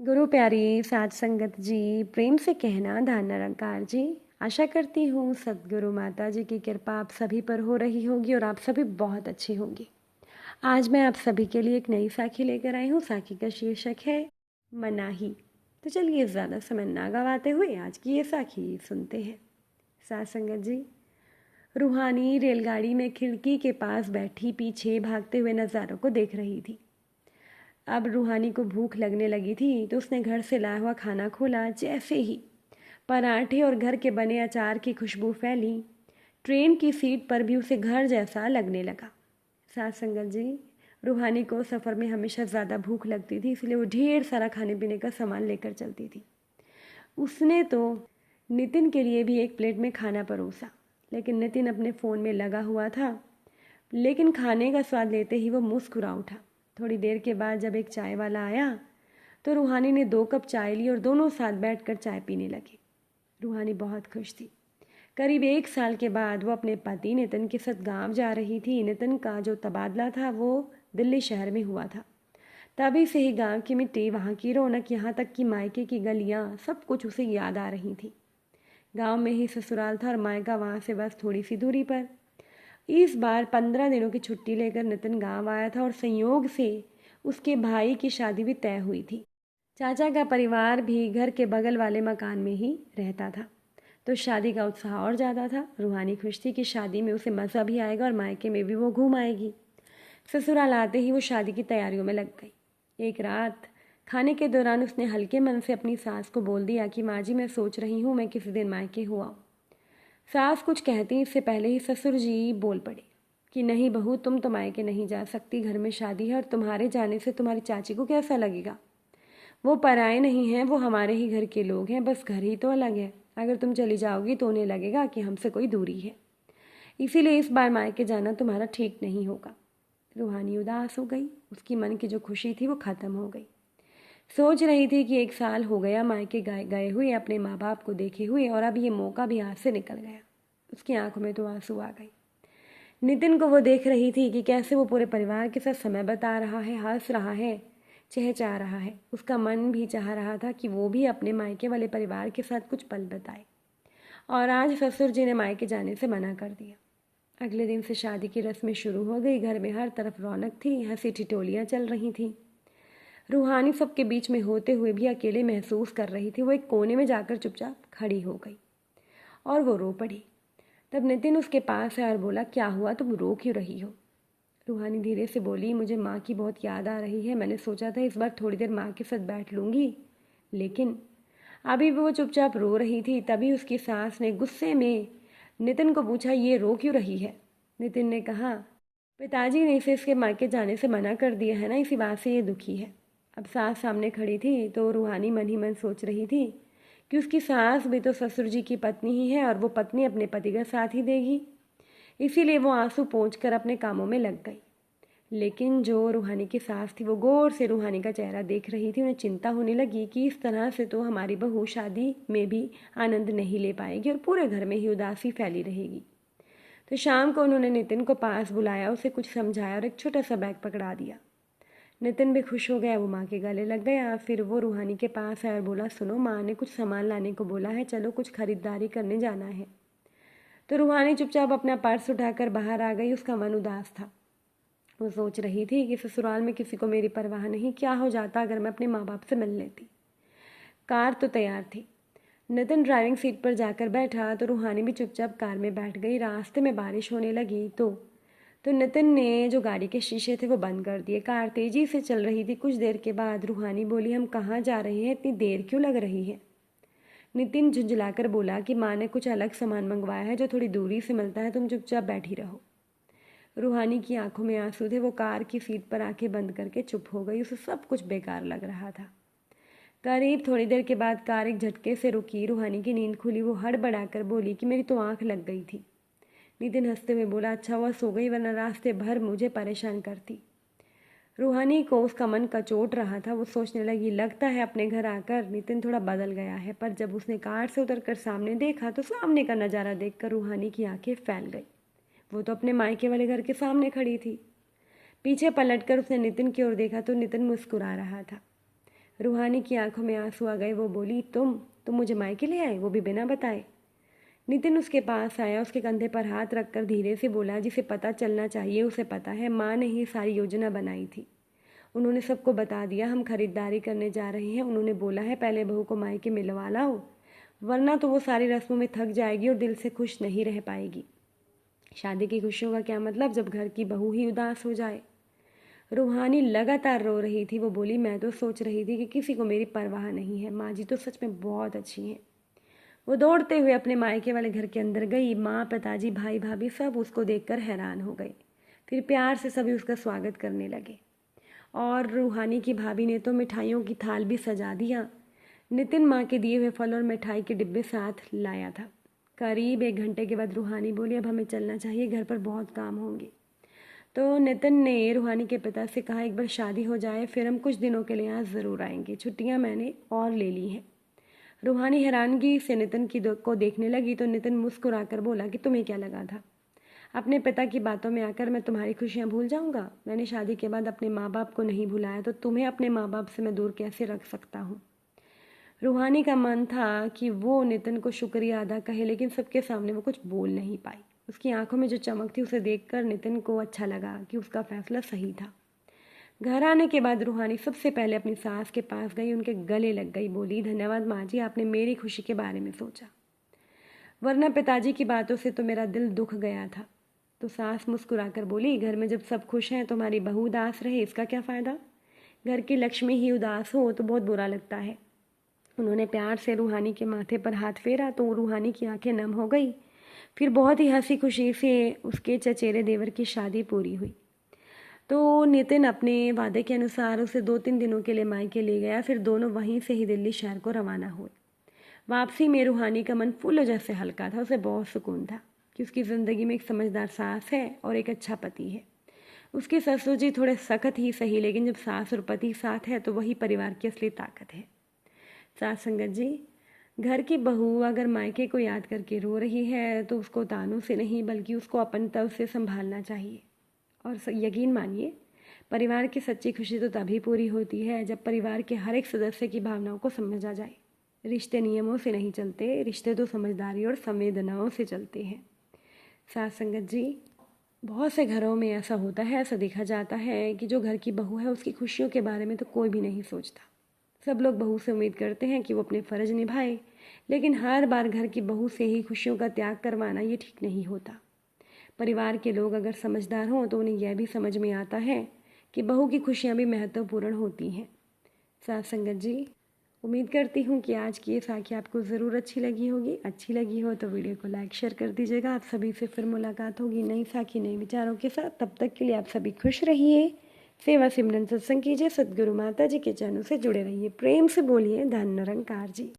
गुरु प्यारी साध संगत जी, प्रेम से कहना धन निरंकार जी। आशा करती हूँ सदगुरु माता जी की कृपा आप सभी पर हो रही होगी और आप सभी बहुत अच्छी होंगी। आज मैं आप सभी के लिए एक नई साखी लेकर आई हूँ। साखी का शीर्षक है मनाही। तो चलिए ज़्यादा समय ना गवाते हुए आज की ये साखी सुनते हैं। साध संगत जी, रूहानी रेलगाड़ी में खिड़की के पास बैठी पीछे भागते हुए नज़ारों को देख रही थी। अब रूहानी को भूख लगने लगी थी तो उसने घर से लाया हुआ खाना खोला। जैसे ही पराठे और घर के बने अचार की खुशबू फैली, ट्रेन की सीट पर भी उसे घर जैसा लगने लगा। साथ संगत जी, रूहानी को सफ़र में हमेशा ज़्यादा भूख लगती थी, इसलिए वो ढेर सारा खाने पीने का सामान लेकर चलती थी। उसने तो नितिन के लिए भी एक प्लेट में खाना परोसा, लेकिन नितिन अपने फ़ोन में लगा हुआ था। लेकिन खाने का स्वाद लेते ही वो मुस्कुरा उठा। थोड़ी देर के बाद जब एक चाय वाला आया तो रूहानी ने 2 कप चाय ली और दोनों साथ बैठकर चाय पीने लगे। रूहानी बहुत खुश थी। करीब 1 साल के बाद वो अपने पति नितिन के साथ गांव जा रही थी। नितिन का जो तबादला था वो दिल्ली शहर में हुआ था। तभी से ही गांव की मिट्टी, वहाँ की रौनक, यहाँ तक कि मायके की गलियाँ, सब कुछ उसे याद आ रही थी। गांव में ही ससुराल था और मायका वहाँ से बस थोड़ी सी दूरी पर। इस बार 15 दिनों की छुट्टी लेकर नितिन गांव आया था और संयोग से उसके भाई की शादी भी तय हुई थी। चाचा का परिवार भी घर के बगल वाले मकान में ही रहता था, तो शादी का उत्साह और ज़्यादा था। रूहानी खुश थी कि शादी में उसे मज़ा भी आएगा और मायके में भी वो घूम आएगी। ससुराल आते ही वो शादी की तैयारियों में लग गई। एक रात खाने के दौरान उसने हल्के मन से अपनी सास को बोल दिया कि माँ जी, मैं सोच रही हूँ मैं किसी दिन मायके हुआ हूँ। सास कुछ कहती इससे पहले ही ससुर जी बोल पड़े कि नहीं बहू, तुम तो मायके नहीं जा सकती, घर में शादी है और तुम्हारे जाने से तुम्हारी चाची को कैसा लगेगा। वो पराए नहीं हैं, वो हमारे ही घर के लोग हैं, बस घर ही तो अलग है। अगर तुम चली जाओगी तो उन्हें लगेगा कि हमसे कोई दूरी है, इसीलिए इस बार मायके जाना तुम्हारा ठीक नहीं होगा। रूहानी उदास हो गई। उसकी मन की जो खुशी थी वो ख़त्म हो गई। सोच रही थी कि 1 साल हो गया मायके गए गए हुए, अपने माँ बाप को देखे हुए, और अब ये मौका भी हाथ से निकल गया। उसकी आंखों में तो आंसू आ गए। नितिन को वो देख रही थी कि कैसे वो पूरे परिवार के साथ समय बिता रहा है, हंस रहा है, चहचहा रहा है। उसका मन भी चाह रहा था कि वो भी अपने मायके वाले परिवार के साथ कुछ पल बिताए, और आज ससुर जी ने मायके जाने से मना कर दिया। अगले दिन से शादी की रस्में शुरू हो गई। घर में हर तरफ रौनक थी, हंसी ठिठोलियाँ चल रही थीं। रूहानी सबके बीच में होते हुए भी अकेले महसूस कर रही थी। वो एक कोने में जाकर चुपचाप खड़ी हो गई और वो रो पड़ी। तब नितिन उसके पास आया और बोला, क्या हुआ, तुम रो क्यों रही हो। रूहानी धीरे से बोली, मुझे माँ की बहुत याद आ रही है, मैंने सोचा था इस बार थोड़ी देर माँ के साथ बैठ लूँगी, लेकिन अभी भी वो चुपचाप रो रही थी। तभी उसकी सास ने गुस्से में नितिन को पूछा, ये रो क्यों रही है। नितिन ने कहा, पिताजी ने इसे इसके मायके जाने से मना कर दिया है ना, इसी बात से ये दुखी है। अब सास सामने खड़ी थी तो रूहानी मन ही मन सोच रही थी कि उसकी सास भी तो ससुर जी की पत्नी ही है और वो पत्नी अपने पति का साथ ही देगी। इसीलिए वो आंसू पोंछ कर अपने कामों में लग गई। लेकिन जो रूहानी की सास थी वो गौर से रूहानी का चेहरा देख रही थी। उन्हें चिंता होने लगी कि इस तरह से तो हमारी बहू शादी में भी आनंद नहीं ले पाएगी और पूरे घर में ही उदासी फैली रहेगी। तो शाम को उन्होंने नितिन को पास बुलाया, उसे कुछ समझाया और एक छोटा सा बैग पकड़ा दिया। नितिन भी खुश हो गया, वो माँ के गले लग गया। फिर वो रूहानी के पास आया और बोला, सुनो, माँ ने कुछ सामान लाने को बोला है, चलो कुछ खरीदारी करने जाना है। तो रूहानी चुपचाप अपना पर्स उठाकर बाहर आ गई। उसका मन उदास था। वो सोच रही थी कि ससुराल में किसी को मेरी परवाह नहीं, क्या हो जाता अगर मैं अपने माँ बाप से मिल लेती। कार तो तैयार थी। नितिन ड्राइविंग सीट पर जाकर बैठा तो रूहानी भी चुपचाप कार में बैठ गई। रास्ते में बारिश होने लगी तो नितिन ने जो गाड़ी के शीशे थे वो बंद कर दिए। कार तेजी से चल रही थी। कुछ देर के बाद रूहानी बोली, हम कहाँ जा रहे हैं, इतनी देर क्यों लग रही है। नितिन झुंझलाकर बोला कि माँ ने कुछ अलग सामान मंगवाया है जो थोड़ी दूरी से मिलता है, तुम चुपचाप बैठी रहो। रूहानी की आंखों में आंसू थे। वो कार की सीट पर आंखें बंद करके चुप हो गई। उसे सब कुछ बेकार लग रहा था। करीब थोड़ी देर के बाद कार एक झटके से रुकी। रूहानी की नींद खुली। वो हड़बड़ाकर बोली कि मेरी तो आंख लग गई थी। नितिन हंसते हुए बोला, अच्छा हुआ सो गई, वरना रास्ते भर मुझे परेशान करती। रूहानी को उसका मन कचोट रहा था। वो सोचने लगी, लगता है अपने घर आकर नितिन थोड़ा बदल गया है। पर जब उसने कार से उतरकर सामने देखा तो सामने का नज़ारा देखकर रूहानी की आंखें फैल गई। वो तो अपने मायके वाले घर के सामने खड़ी थी। पीछे पलटकर उसने नितिन की ओर देखा तो नितिन मुस्कुरा रहा था। रूहानी की आंखों में आंसू आ गए। वो बोली, तुम मुझे मायके ले आए, वो भी बिना बताए। नितिन उसके पास आया, उसके कंधे पर हाथ रखकर धीरे से बोला, जिसे पता चलना चाहिए उसे पता है, माँ ने ही सारी योजना बनाई थी। उन्होंने सबको बता दिया, हम खरीदारी करने जा रहे हैं। उन्होंने बोला है पहले बहू को मायके मिलवा लाओ, वरना तो वो सारी रस्मों में थक जाएगी और दिल से खुश नहीं रह पाएगी। शादी की खुशियों का क्या मतलब जब घर की बहू ही उदास हो जाए। रूहानी लगातार रो रही थी। वो बोली, मैं तो सोच रही थी कि किसी को मेरी परवाह नहीं है, माँ जी तो सच में बहुत अच्छी हैं। वो दौड़ते हुए अपने मायके वाले घर के अंदर गई। माँ, पिताजी, भाई भाभी सब उसको देखकर हैरान हो गए। फिर प्यार से सभी उसका स्वागत करने लगे और रूहानी की भाभी ने तो मिठाइयों की थाल भी सजा दिया। नितिन माँ के दिए हुए फल और मिठाई के डिब्बे साथ लाया था। करीब 1 घंटे के बाद रूहानी बोली, अब हमें चलना चाहिए, घर पर बहुत काम होंगे। तो नितिन ने रूहानी के पिता से कहा, एक बार शादी हो जाए फिर हम कुछ दिनों के लिए यहाँ ज़रूर आएंगे, छुट्टियाँ मैंने और ले ली हैं। रूहानी हैरानगी से नितिन को देखने लगी तो नितिन मुस्कुराकर बोला कि तुम्हें क्या लगा था अपने पिता की बातों में आकर मैं तुम्हारी खुशियाँ भूल जाऊँगा? मैंने शादी के बाद अपने माँ बाप को नहीं भुलाया, तो तुम्हें अपने माँ बाप से मैं दूर कैसे रख सकता हूँ? रूहानी का मन था कि वो नितिन को शुक्रिया अदा कहे, लेकिन सबके सामने वो कुछ बोल नहीं पाई। उसकी आंखों में जो चमक थी उसे देखकर नितिन को अच्छा लगा कि उसका फैसला सही था। घर आने के बाद रूहानी सबसे पहले अपनी सास के पास गई, उनके गले लग गई, बोली, धन्यवाद माँ जी, आपने मेरी खुशी के बारे में सोचा, वरना पिताजी की बातों से तो मेरा दिल दुख गया था। तो सास मुस्कुराकर बोली, घर में जब सब खुश हैं तो हमारी बहू उदास रहे इसका क्या फ़ायदा? घर की लक्ष्मी ही उदास हो तो बहुत बुरा लगता है। उन्होंने प्यार से रूहानी के माथे पर हाथ फेरा तो रूहानी की आंखें नम हो गई। फिर बहुत ही हंसी खुशी से उसके चचेरे देवर की शादी पूरी हुई। तो नितिन अपने वादे के अनुसार उसे 2-3 दिनों के लिए मायके ले गया। फिर दोनों वहीं से ही दिल्ली शहर को रवाना हुए। वापसी में रूहानी का मन फूलों जैसे हल्का था। उसे बहुत सुकून था कि उसकी ज़िंदगी में एक समझदार सास है और एक अच्छा पति है। उसके ससुर जी थोड़े सख्त ही सही, लेकिन जब सास और पति साथ है तो वही परिवार की असली ताकत है। साथ संगत जी, घर की बहू अगर मायके को याद करके रो रही है तो उसको तानों से नहीं बल्कि उसको अपनत्व से संभालना चाहिए। और यकीन मानिए, परिवार की सच्ची खुशी तो तभी पूरी होती है जब परिवार के हर एक सदस्य की भावनाओं को समझा जाए। रिश्ते नियमों से नहीं चलते, रिश्ते तो समझदारी और संवेदनाओं से चलते हैं। साथ संगत जी, बहुत से घरों में ऐसा होता है, ऐसा देखा जाता है कि जो घर की बहू है उसकी खुशियों के बारे में तो कोई भी नहीं सोचता। सब लोग बहू से उम्मीद करते हैं कि वो अपने फ़र्ज निभाए, लेकिन हर बार घर की बहू से ही खुशियों का त्याग करवाना ये ठीक नहीं होता। परिवार के लोग अगर समझदार हों तो उन्हें यह भी समझ में आता है कि बहू की खुशियाँ भी महत्वपूर्ण होती हैं। साथ संगत जी, उम्मीद करती हूँ कि आज की ये साखी आपको ज़रूर अच्छी लगी होगी। अच्छी लगी हो तो वीडियो को लाइक शेयर कर दीजिएगा। आप सभी से फिर मुलाकात होगी नई साखी नए विचारों के साथ। तब तक के लिए आप सभी खुश रहिए, सेवा सिमरन सत्संग कीजिए, सद्गुरु माता जी के चरणों से जुड़े रहिए। प्रेम से बोलिए धन निरंकार जी।